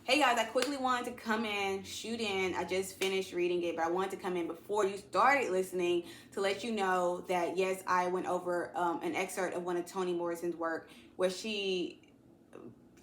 Hey guys, I quickly wanted to come in, shoot in. I just finished reading it, but I wanted to come in before you started listening to let you know that yes, I went over an excerpt of one of Toni Morrison's work where she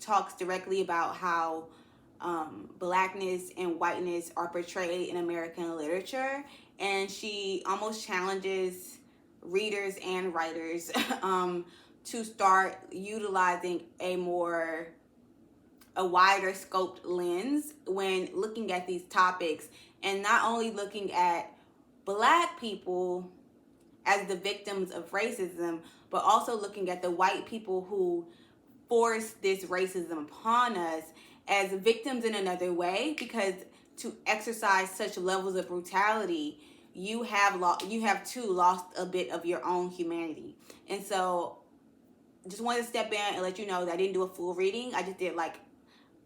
talks directly about how blackness and whiteness are portrayed in American literature, and she almost challenges readers and writers to start utilizing a wider scoped lens when looking at these topics, and not only looking at black people as the victims of racism, but also looking at the white people who force this racism upon us as victims in another way, because to exercise such levels of brutality, you have too lost a bit of your own humanity. And so just wanted to step in and let you know that I didn't do a full reading. I just did like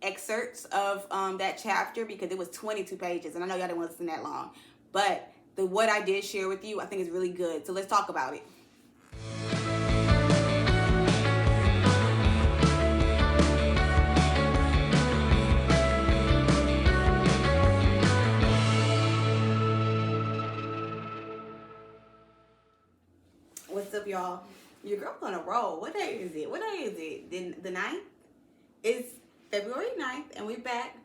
excerpts of that chapter because it was 22 pages, and I know y'all didn't want to listen that long, but what I did share with you I think is really good. So let's talk about it. What's up, y'all? Your girl on a roll. What day is it? The 9th? It's February 9th, and we're back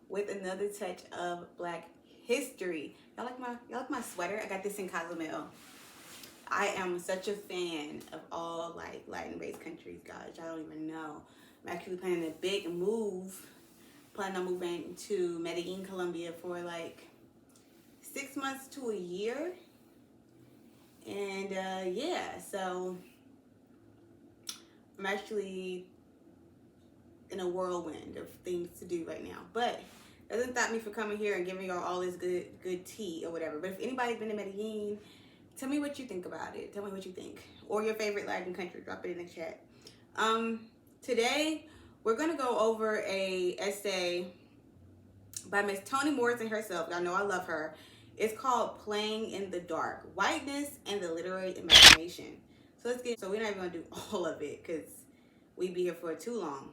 with another touch of Black history. Y'all like my sweater? I got this in Cozumel. I am such a fan of all like Latin-based countries, guys. I don't even know. I'm actually planning a big move. Planning on moving to Medellin, Colombia for like 6 months to a year. And yeah, so I'm actually in a whirlwind of things to do right now. But that doesn't stop me from coming here and giving y'all all this good tea or whatever. But if anybody's been to Medellin, tell me what you think about it. Tell me what you think. Or your favorite Latin country. Drop it in the chat. Today, we're going to go over a essay by Miss Toni Morrison herself. Y'all know I love her. It's called Playing in the Dark, Whiteness and the Literary Imagination. So so we're not even going to do all of it because we'd be here for too long.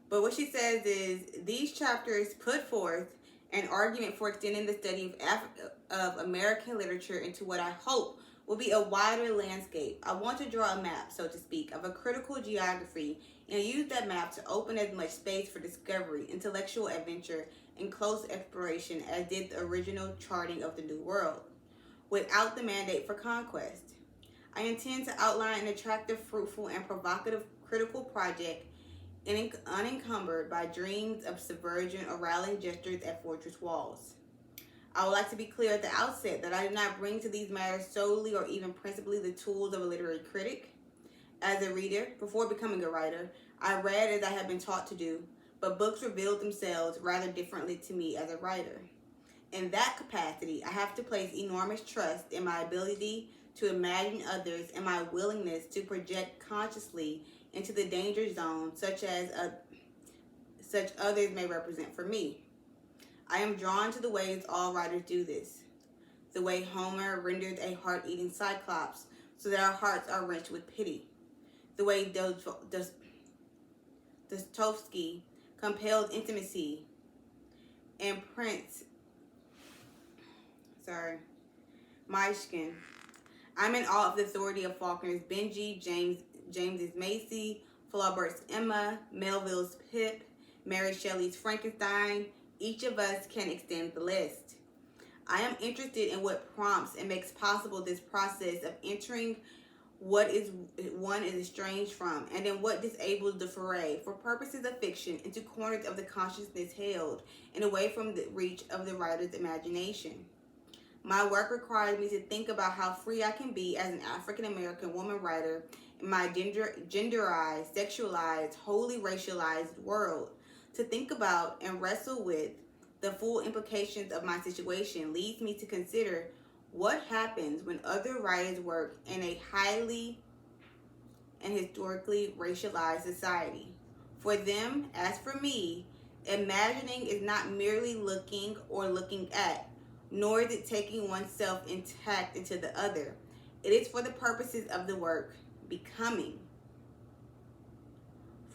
But what she says is, these chapters put forth an argument for extending the study of American literature into what I hope will be a wider landscape. I want to draw a map, so to speak, of a critical geography and use that map to open as much space for discovery, intellectual adventure, and close exploration as did the original charting of the New World, without the mandate for conquest. I intend to outline an attractive, fruitful, and provocative critical project unencumbered by dreams of subversion or rallying gestures at fortress walls. I would like to be clear at the outset that I do not bring to these matters solely or even principally the tools of a literary critic. As a reader, before becoming a writer, I read as I had been taught to do, but books revealed themselves rather differently to me as a writer. In that capacity, I have to place enormous trust in my ability to imagine others and my willingness to project consciously into the danger zone such others may represent for me. I am drawn to the ways all writers do this. The way Homer rendered a heart-eating cyclops so that our hearts are wrenched with pity. The way Dostoevsky compelled intimacy and Myshkin. I'm in awe of the authority of Faulkner's Benji, James's Macy, Flaubert's Emma, Melville's Pip, Mary Shelley's Frankenstein. Each of us can extend the list. I am interested in what prompts and makes possible this process of entering what one is estranged from, and in what disables the foray, for purposes of fiction, into corners of the consciousness held and away from the reach of the writer's imagination. My work requires me to think about how free I can be as an African-American woman writer in my genderized, sexualized, wholly racialized world. To think about and wrestle with the full implications of my situation leads me to consider what happens when other writers work in a highly and historically racialized society. For them, as for me, imagining is not merely looking or looking at, nor is it taking oneself intact into the other. It is for the purposes of the work, becoming.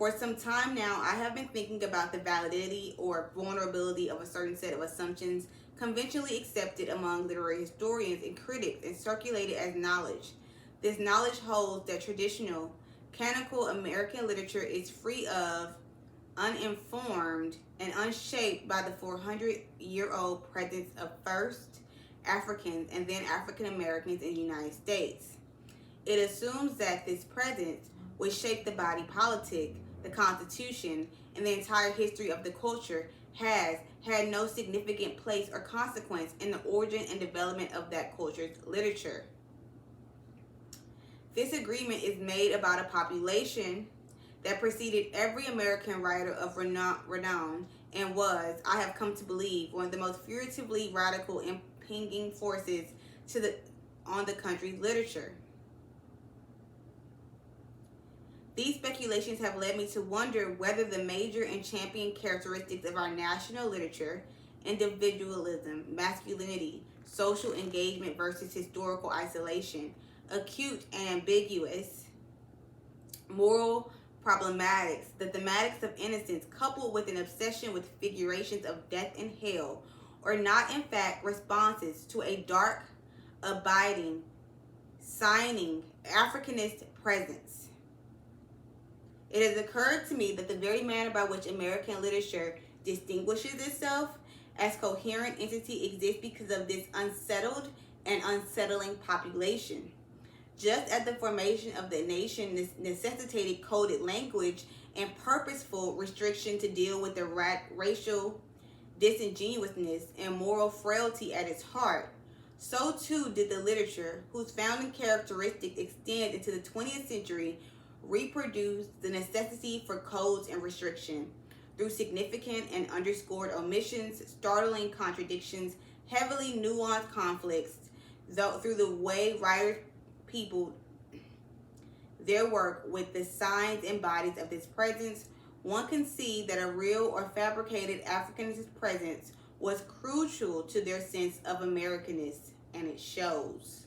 For some time now, I have been thinking about the validity or vulnerability of a certain set of assumptions conventionally accepted among literary historians and critics and circulated as knowledge. This knowledge holds that traditional, canonical American literature is free of, uninformed, and unshaped by the 400-year-old presence of first Africans and then African Americans in the United States. It assumes that this presence, which shaped the body politic, the Constitution, and the entire history of the culture, has had no significant place or consequence in the origin and development of that culture's literature. This agreement is made about a population that preceded every American writer of renown and was, I have come to believe, one of the most furtively radical impinging forces on the country's literature. These speculations have led me to wonder whether the major and champion characteristics of our national literature, individualism, masculinity, social engagement versus historical isolation, acute and ambiguous, moral problematics, the thematics of innocence, coupled with an obsession with figurations of death and hell, are not in fact responses to a dark, abiding, signing Africanist presence. It has occurred to me that the very manner by which American literature distinguishes itself as coherent entity exists because of this unsettled and unsettling population. Just as the formation of the nation necessitated coded language and purposeful restriction to deal with the racial disingenuousness and moral frailty at its heart, so too did the literature, whose founding characteristics extend into the 20th century, reproduce the necessity for codes and restriction through significant and underscored omissions, startling contradictions, heavily nuanced conflicts, through the way writers peopled their work with the signs and bodies of this presence. One can see that a real or fabricated Africanist presence was crucial to their sense of Americanness, and it shows.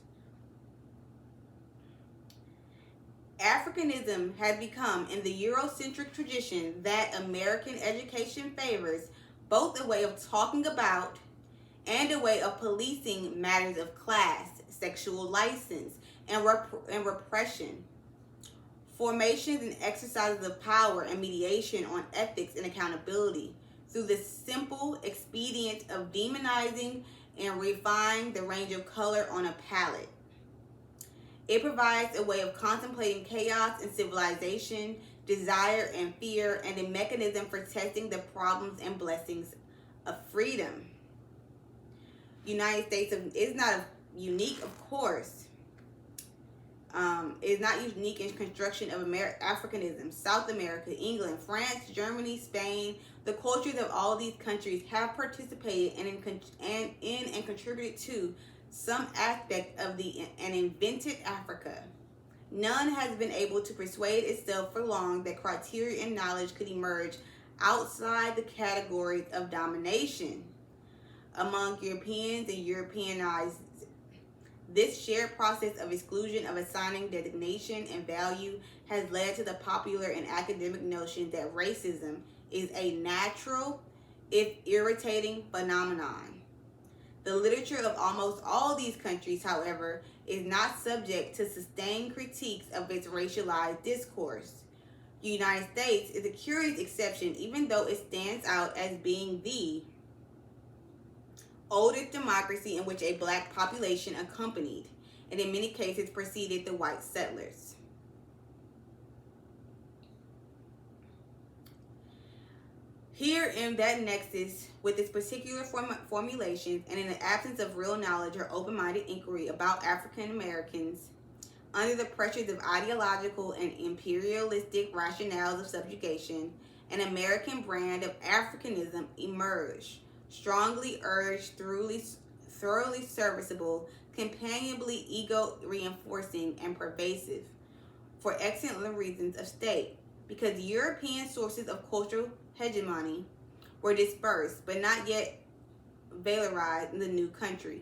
Africanism had become, in the Eurocentric tradition that American education favors, both a way of talking about and a way of policing matters of class, sexual license, and repression. Formations and exercises of power and mediation on ethics and accountability through the simple expedient of demonizing and refining the range of color on a palette. It provides a way of contemplating chaos and civilization, desire and fear, and a mechanism for testing the problems and blessings of freedom. United States is not unique, of course. It is not unique in construction of Africanism. South America, England, France, Germany, Spain, the cultures of all these countries have participated and contributed to some aspect of an invented Africa. None has been able to persuade itself for long that criteria and knowledge could emerge outside the categories of domination among Europeans and Europeanized. This shared process of exclusion of assigning designation and value has led to the popular and academic notion that racism is a natural, if irritating, phenomenon. The literature of almost all these countries, however, is not subject to sustained critiques of its racialized discourse. The United States is a curious exception, even though it stands out as being the oldest democracy in which a black population accompanied, and in many cases preceded the white settlers. Here in that nexus, with its particular formulations and in the absence of real knowledge or open-minded inquiry about African Americans, under the pressures of ideological and imperialistic rationales of subjugation, an American brand of Africanism emerged, strongly urged, thoroughly serviceable, companionably ego-reinforcing, and pervasive, for excellent reasons of state, because European sources of cultural hegemony were dispersed but not yet valorized in the new country.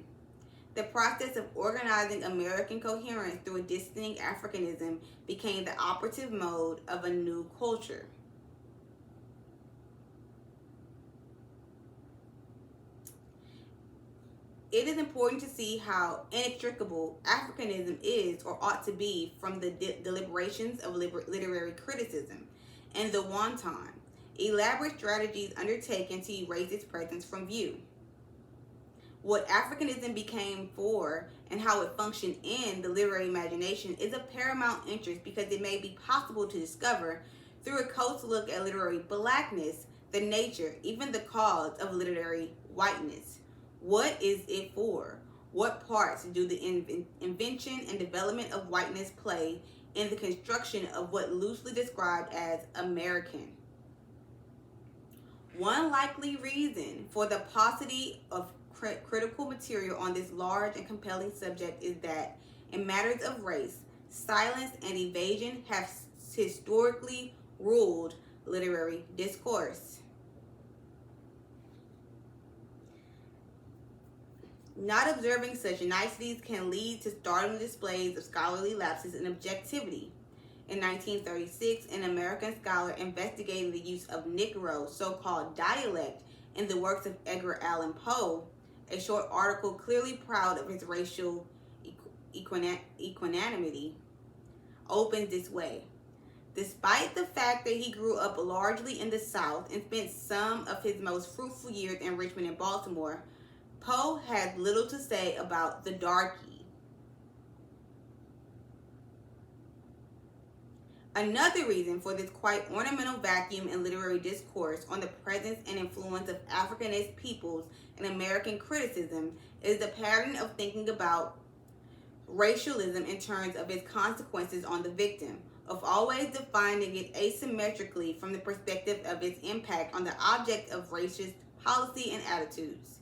The process of organizing American coherence through a distinct Africanism became the operative mode of a new culture. it is important to see how inextricable Africanism is or ought to be from the deliberations of literary criticism and the wanton, elaborate strategies undertaken to erase its presence from view. What Africanism became for and how it functioned in the literary imagination is of paramount interest because it may be possible to discover, through a close look at literary blackness, the nature, even the cause of literary whiteness. What is it for? What parts do the invention and development of whiteness play in the construction of what loosely described as American? One likely reason for the paucity of critical material on this large and compelling subject is that, in matters of race, silence and evasion have historically ruled literary discourse. Not observing such niceties can lead to startling displays of scholarly lapses in objectivity. In 1936, an American scholar investigating the use of Negro, so-called dialect, in the works of Edgar Allan Poe, a short article clearly proud of his racial equanimity, opens this way. Despite the fact that he grew up largely in the South and spent some of his most fruitful years in Richmond and Baltimore, Poe had little to say about the darky. Another reason for this quite ornamental vacuum in literary discourse on the presence and influence of Africanist peoples in American criticism is the pattern of thinking about racialism in terms of its consequences on the victim, of always defining it asymmetrically from the perspective of its impact on the object of racist policy and attitudes.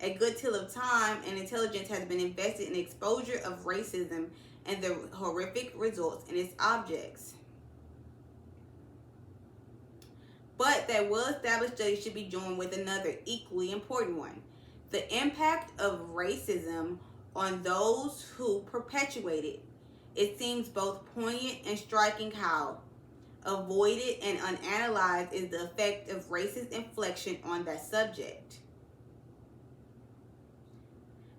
A good deal of time and intelligence has been invested in exposure of racism and the horrific results in its objects. But that well-established study should be joined with another equally important one: the impact of racism on those who perpetuate it. It seems both poignant and striking how avoided and unanalyzed is the effect of racist inflection on that subject.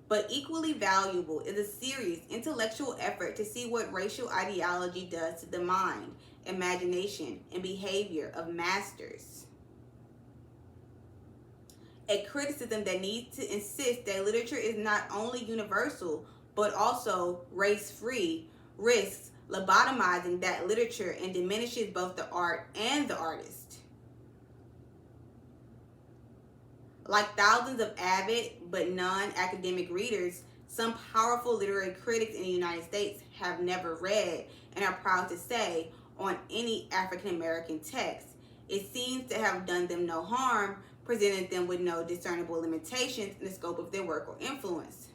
But equally valuable is a serious intellectual effort to see what racial ideology does to the mind, imagination, and behavior of masters. A criticism that needs to insist that literature is not only universal, but also race-free, risks lobotomizing that literature and diminishes both the art and the artist. Like thousands of avid but non-academic readers, some powerful literary critics in the United States have never read and are proud to say on any African American text. It seems to have done them no harm, presented them with no discernible limitations in the scope of their work or influence.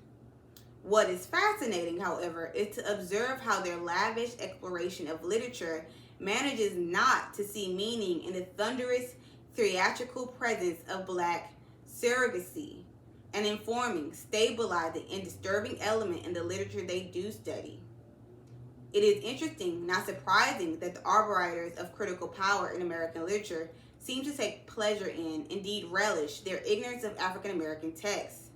What is fascinating, however, is to observe how their lavish exploration of literature manages not to see meaning in the thunderous theatrical presence of black surrogacy, an informing, stabilizing, and disturbing element in the literature they do study. It is interesting, not surprising, that the arbiters of critical power in American literature seem to take pleasure in, indeed relish, their ignorance of African American texts.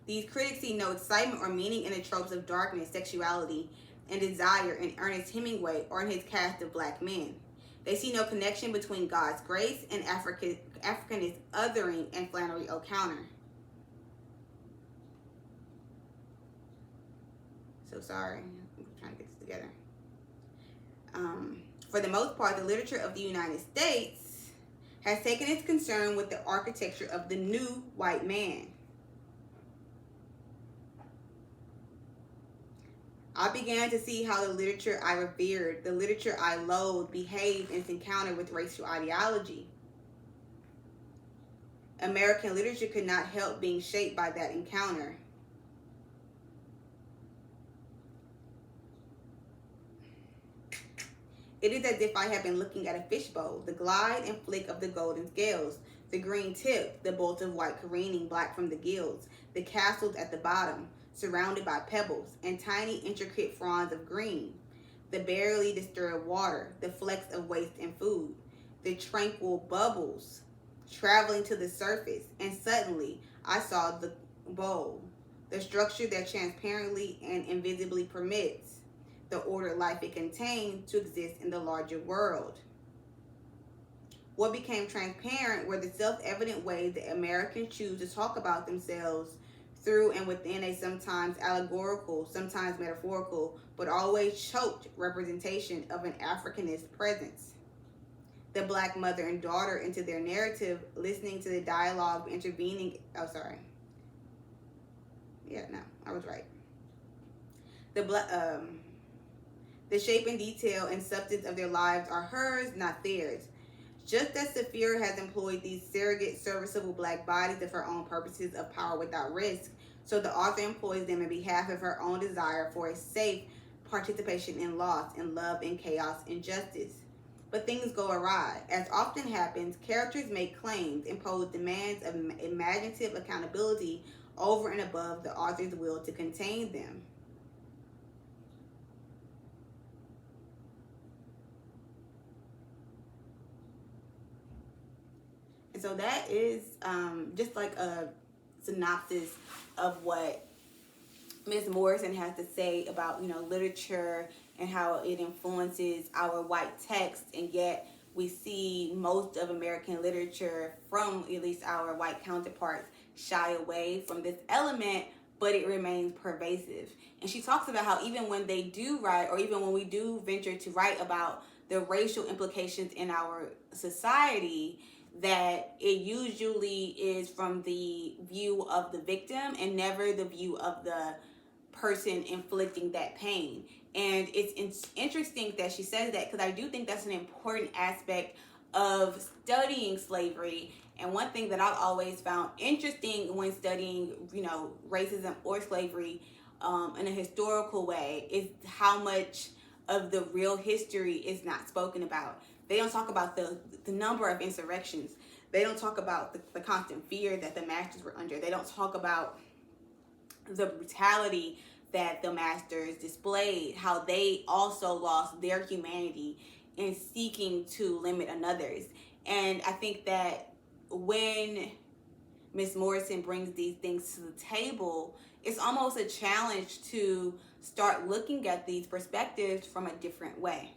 These critics see no excitement or meaning in the tropes of darkness, sexuality, and desire in Ernest Hemingway or in his cast of black men. They see no connection between God's grace and Africanist othering and Flannery O'Connor. So sorry, I'm trying to get this together. For the most part, the literature of the United States has taken its concern with the architecture of the new white man. I began to see how the literature I revered, the literature I loathed, behaved in its encounter with racial ideology. American literature could not help being shaped by that encounter. It is as if I had been looking at a fishbowl, the glide and flick of the golden scales, the green tip, the bolt of white careening black from the gills, the castles at the bottom, surrounded by pebbles and tiny intricate fronds of green, the barely disturbed water, the flecks of waste and food, the tranquil bubbles traveling to the surface, and suddenly I saw the bowl, the structure that transparently and invisibly permits the ordered life it contained to exist in the larger world. What became transparent were the self-evident ways that Americans choose to talk about themselves through and within a sometimes allegorical, sometimes metaphorical, but always choked representation of an Africanist presence. The black mother and daughter into their narrative, listening to the dialogue, intervening. Oh, sorry. Yeah, no, I was right. The shape and detail and substance of their lives are hers, not theirs. Just as Saphira has employed these surrogate, serviceable black bodies of her own purposes of power without risk, so the author employs them in behalf of her own desire for a safe participation in loss, in love, in chaos, in justice. But things go awry. As often happens, characters make claims, impose demands of imaginative accountability over and above the author's will to contain them. And so that is just like a synopsis of what Ms. Morrison has to say about, literature and how it influences our white text, and yet we see most of American literature, from at least our white counterparts, shy away from this element, but it remains pervasive. And she talks about how even when they do write, or even when we do venture to write about the racial implications in our society, that it usually is from the view of the victim and never the view of the person inflicting that pain. And it's interesting that she says that, because I do think that's an important aspect of studying slavery. And one thing that I've always found interesting when studying, racism or slavery in a historical way, is how much of the real history is not spoken about. They don't talk about the number of insurrections. They don't talk about the constant fear that the masters were under. They don't talk about the brutality that the masters displayed, how they also lost their humanity in seeking to limit another's. And I think that when Miss Morrison brings these things to the table, it's almost a challenge to start looking at these perspectives from a different way.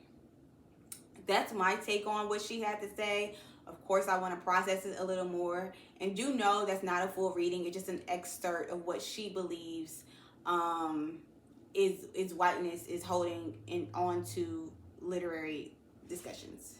That's my take on what she had to say. Of course, I want to process it a little more. And do know that's not a full reading. It's just an excerpt of what she believes is whiteness is holding on to literary discussions.